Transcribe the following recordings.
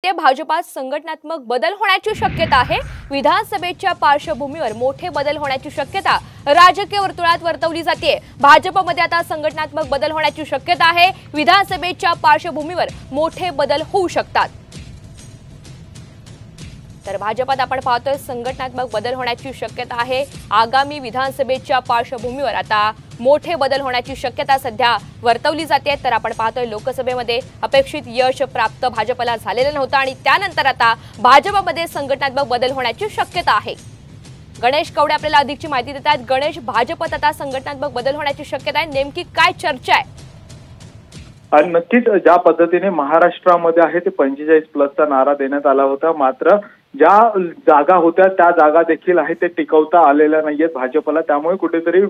ते भाजपात संघटनात्मक बदल होण्याची शक्यता आहे। विधानसभेच्या पार्श्वभूमीवर मोठे बदल होण्याची शक्यता राजकीय वर्तुळात वर्तवली जाते। भाजपमध्ये आता संघटनात्मक बदल होण्याची शक्यता आहे। विधानसभेच्या पार्श्वभूमीवर मोठे बदल होऊ शकतात। तर भाजपात आपण पाहतोय संघटनात्मक बदल होण्याची शक्यता आहे। आगामी विधानसभेच्या पार्श्वभूमीवर आता मोठे बदल होण्याची शक्यता सध्या वर्तवली जाते। तर आपण पाहतोय लोकसभेमध्ये अपेक्षित यश प्राप्त भाजपला झालेलं नव्हतं आणि त्यानंतर आता भाजपमध्ये संघटनात्मक बदल होण्याची शक्यता आहे। गणेश कवडे आपल्याला अधिकची माहिती देतात। गणेश, भाजपत आता संघटनात्मक बदल होण्याची शक्यता आहे, नेमकी काय चर्चा आहे? आणि नक्कीच ज्या पद्धतीने महाराष्ट्रामध्ये आहे ते 45+चा नारा देण्यात आला होता, मात्र ज्या जागा होत्या त्या जागा देखील आहे ते टिकवता आलेल्या नाहीयेत भाजपला। त्यामुळे कुठेतरी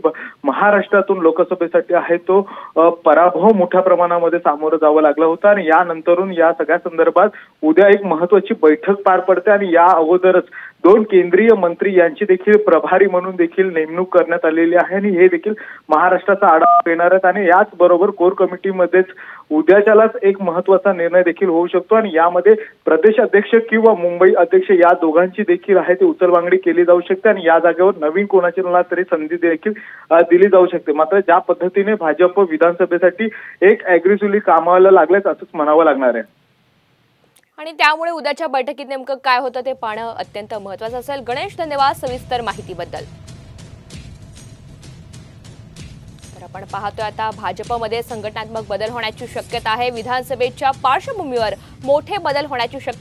महाराष्ट्रातून लोकसभेसाठी आहे तो पराभव मोठ्या प्रमाणामध्ये सामोरं जावं लागलं होतं आणि यानंतरून या सगळ्या संदर्भात उद्या एक महत्त्वाची बैठक पार पडते आणि या अगोदरच 2 केंद्रीय मंत्री यांची देखील प्रभारी म्हणून देखील नेमणूक करण्यात आलेली आहे आणि हे देखील महाराष्ट्राचा आढावा घेणार आहेत आणि याच बरोबर कोर कमिटीमध्येच उद्याच्यालाच एक महत्त्वाचा निर्णय देखील होऊ शकतो आणि यामध्ये प्रदेश अध्यक्ष किंवा मुंबई अध्यक्ष या दोघांची देखील आहे ती उचलबांगडी केली जाऊ शकते आणि या जागेवर नवीन कोणाला तरी संधी देखील दिली जाऊ शकते। मात्र ज्या पद्धतीने भाजप विधानसभेसाठी एक अग्रेसिव्हली कामाला लागलेच असंच म्हणावं लागणार आहे आणि त्यामुळे उद्याच्या बैठकीत नेमकं काय होतं ते पाहणं अत्यंत महत्त्वाचं असेल। गणेश, धन्यवाद सविस्तर माहितीबद्दल। तर आपण पाहतोय आता भाजपमध्ये संघटनात्मक बदल होण्याची शक्यता आहे। विधानसभेच्या पार्श्वभूमीवर मोठे बदल होण्याची शक्यता